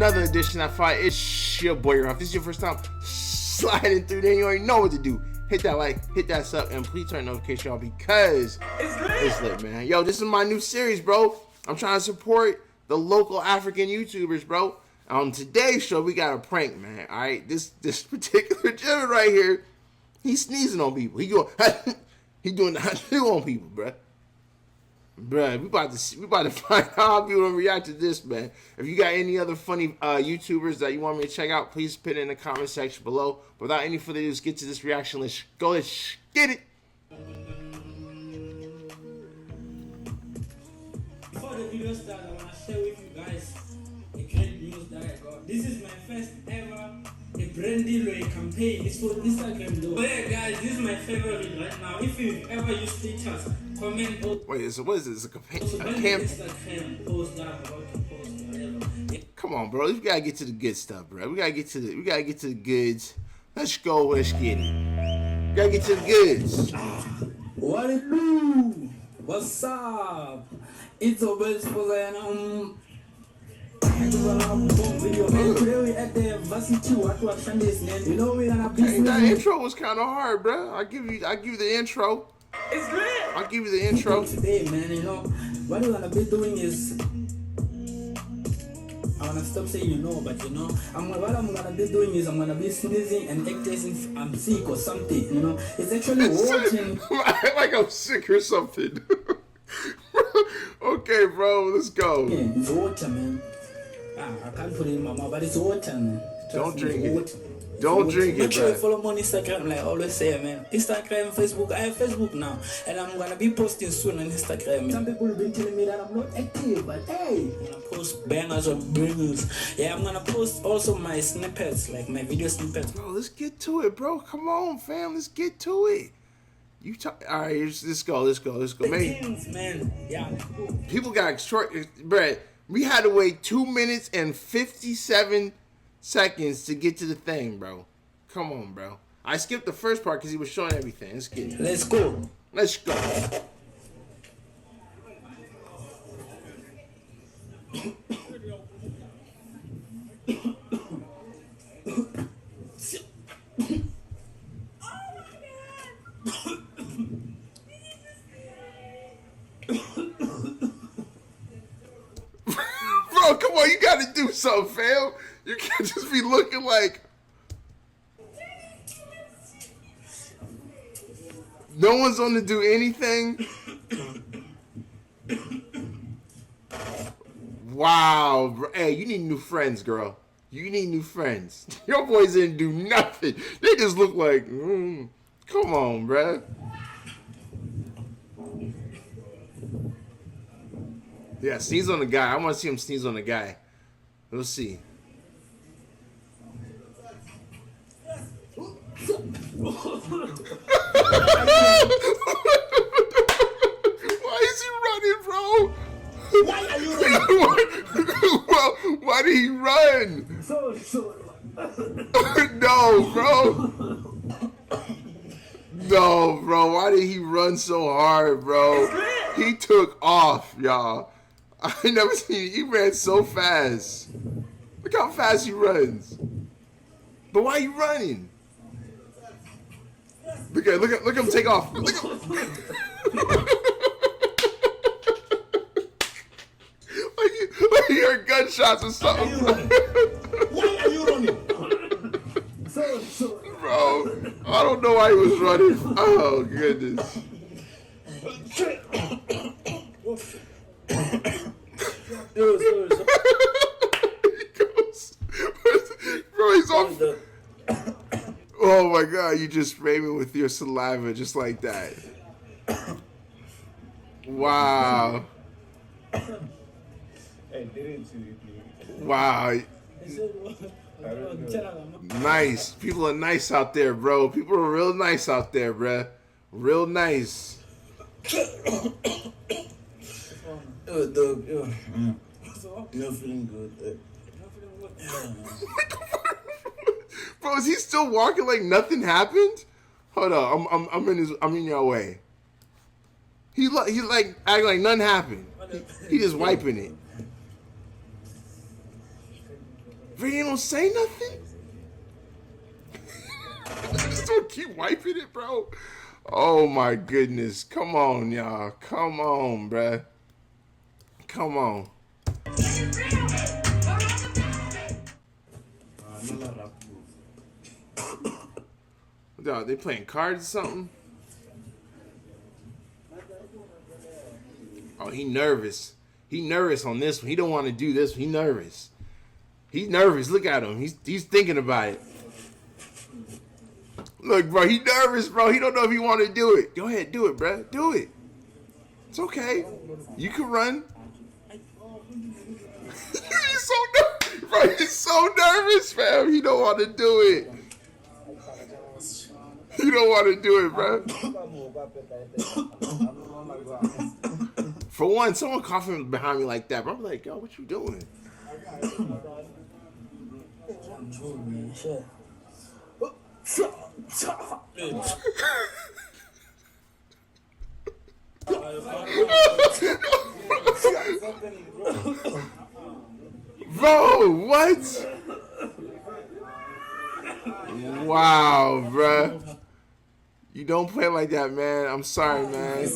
another edition of Fire. It's your boy Ralph. If this is your first time sliding through, then you already know what to do. Hit that like, hit that sub, and please turn notification on because it's lit, man. Yo, this is my new series, bro. I'm trying to support the local African YouTubers, bro. On today's show, we got a prank, man. All right, this particular gentleman right here, he's sneezing on people. He doing the on people, bro. Bruh, we about to find out how people react to this, man. If you got any other funny YouTubers that you want me to check out, please put it in the comment section below. Without any further ado, let's get to this reaction. Let's go. Let's get it. Before the video starts, I want to share with you guys a great news that I got. This is my first ever brand deal campaign. It's for Instagram though. But yeah, guys, this is my favorite right now. If you've ever used features, comment below. Wait, so what is this? A campaign? Instagram post that I'm about to post, whatever. Come on, bro. We gotta get to the good stuff, bro. We gotta get to the goods. Let's go. Let's get it. We gotta get to the goods. What it do? What's up? It's a best for that intro was kind of hard, bro. I give you the intro. It's great. I'll give you the intro. Today, man, you know what we're gonna be doing is I wanna stop saying but what I'm gonna be doing is I'm gonna be sneezing and acting as if I'm sick or something. It's actually watching like I'm sick or something. Okay, bro, let's go. Yeah, it's water, man. I can't put it in my mouth, but it's water, man. Don't drink it. Don't drink it, Make sure you follow me on Instagram, like I always say, man. Instagram, Facebook. I have Facebook now, and I'm gonna be posting soon on Instagram. Some people have been telling me that I'm not active, but hey, I'm gonna post bangers or bangers. Yeah, I'm gonna post also my snippets, like my video snippets. Bro, let's get to it, bro. Come on, fam. Let's get to it. All right, let's go. Man. Yeah. People got short, bro. We had to wait 2 minutes and 57 seconds to get to the thing, bro. Come on, bro. I skipped the first part because he was showing everything. Let's get it. Let's go. Let's go. Bro, come on, you gotta do something, fam. You can't just be looking like no one's on to do anything. Wow, bro. Hey, you need new friends, girl. You need new friends. Your boys didn't do nothing. They just look like, come on, bruh. Yeah, sneeze on the guy. I want to see him sneeze on the guy. We'll see. Why is he running, bro? Why are you running? Well, why did he run? No, bro. No, bro. Why did he run so hard, bro? He took off, y'all. I never seen it. He ran so fast. Look how fast he runs. But why are you running? Look at him take off. Look at like you heard gunshots or something. Why are you running? Bro, I don't know why he was running. Oh, goodness. Bro, he's off. Oh my god, you just sprayed me with your saliva just like that. Wow. Wow. Nice. People are nice out there, bro. People are real nice out there, bro. Real nice. You're feeling good. Bro, is he still walking like nothing happened? Hold on, I'm in your way. He like acting like nothing happened. He just wiping it. Bro, you don't say nothing? Just don't keep wiping it, bro. Oh my goodness. Come on, y'all. Come on, bruh. Come on. Dog, they playing cards or something? Oh, he nervous. He nervous on this one. He don't want to do this one. He nervous. He's nervous. Look at him. He's thinking about it. Look, bro, he nervous, bro. He don't know if he want to do it. Go ahead, do it, bro. Do it. It's okay. You can run. He's so nervous, bro. He's so nervous, fam. He don't want to do it. He don't want to do it, bro. For one, someone coughing behind me like that, bro. I'm like, yo, what you doing? Bro, what? Wow, bro. You don't play like that, man. I'm sorry, man.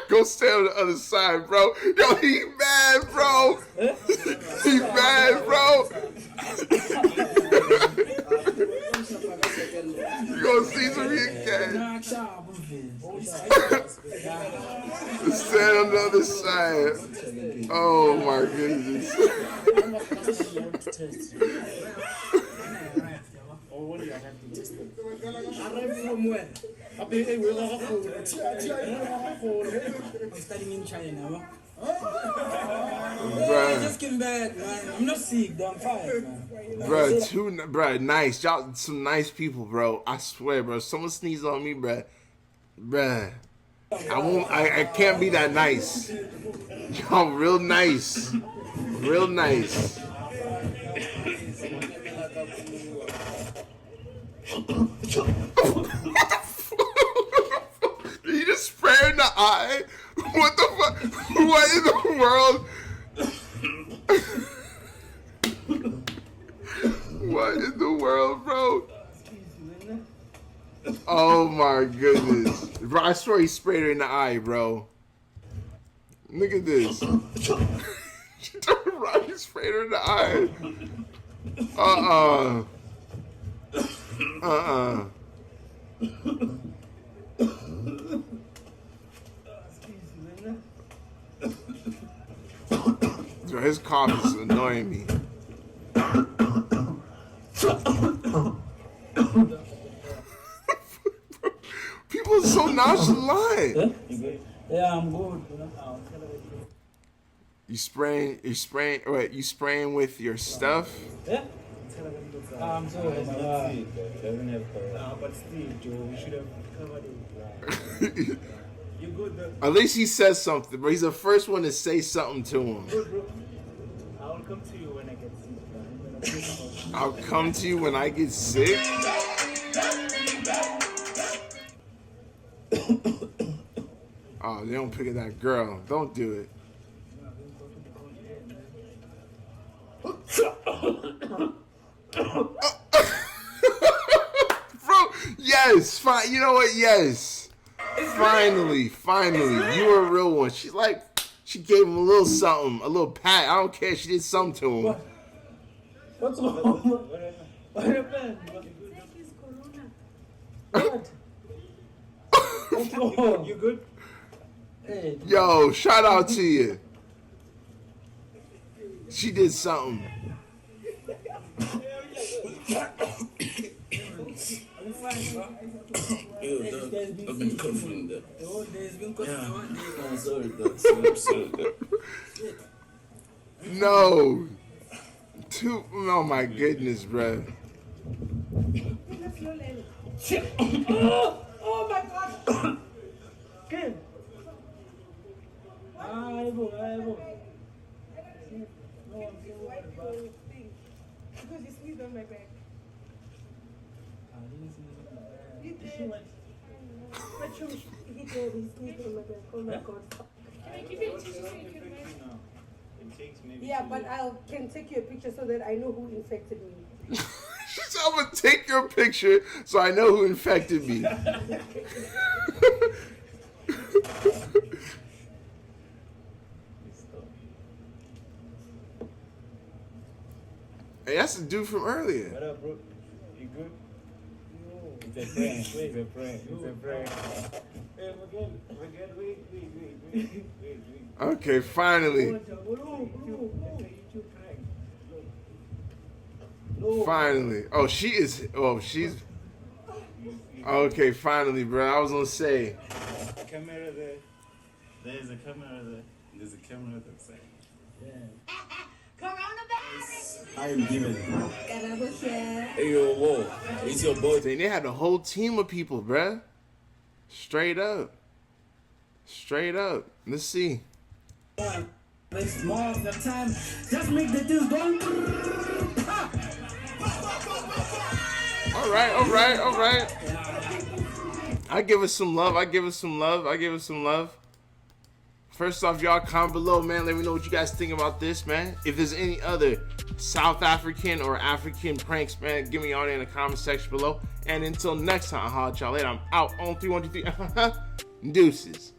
Go stay on the other side, bro. Yo, he mad, bro. He mad, bro. You gonna see some again? Stand on the other side. Oh my goodness. I'm studying in China. Bruh. Just came back, man. I'm not sick, though. I'm fine, man. Bro, nice. Y'all, some nice people, bro. I swear, bro. Someone sneeze on me, bro. Bruh. I can't be that nice. Y'all real nice. Real nice. Did you just spray her in the eye? What the fuck? What in the world? What in the world, bro? Oh my goodness. Bro, I swear he sprayed her in the eye, bro. Look at this. He sprayed her in the eye. Bro, his cough is annoying me. People are so nonchalant. Yeah, I'm good. You spraying with your stuff? Yeah? I'm sorry. But still, Joe, we should have covered it. You good, bro? At least he says something, but he's the first one to say something to him. Good, bro. I'll come to you when I get sick. I'll come to you when I get sick? Oh, they don't pick at that girl. Don't do it. Bro, yes, fine. You know what? Yes. Finally, you were a real one. She's like, she gave him a little something, a little pat. I don't care. She did something to him. What's wrong? What happened? What? What's wrong? You good? Hey. Yo, shout out to you. She did something. I've been coughing there. Yeah, I'm sorry, No. Oh my goodness, bro. Oh my God! Kim! I will. No, I'm so worried about it. Because you sneezed on my back. I didn't see this on my back. You did. She went. But he did. He sneezed on my back. Oh my God. Can I give you a tissue so you can wipe? No. It takes me Yeah, but I can take you a picture so that I know who infected me. She said, I'm gonna take your picture so I know who infected me. Hey, that's the dude from earlier. What up, bro? You good? No. It's a prank. It's a prank. It's a prank. Hey, forget. Wait. Okay, finally. Finally. Oh, she's. Okay, finally, bro. I was gonna say. Camera there. There's a camera there. There's a camera that side. Yeah. Coronavirus. I am giving. Hey, yo, whoa. It's your boy. They had a whole team of people, bruh. Straight up. Let's see. Waste more of the time. Just make the deal go. All right. I give us some love. First off, y'all comment below, man. Let me know what you guys think about this, man. If there's any other South African or African pranks, man, give me all that in the comment section below. And until next time, I'll holler at y'all later. I'm out on 3, 1, 2, 3. Deuces.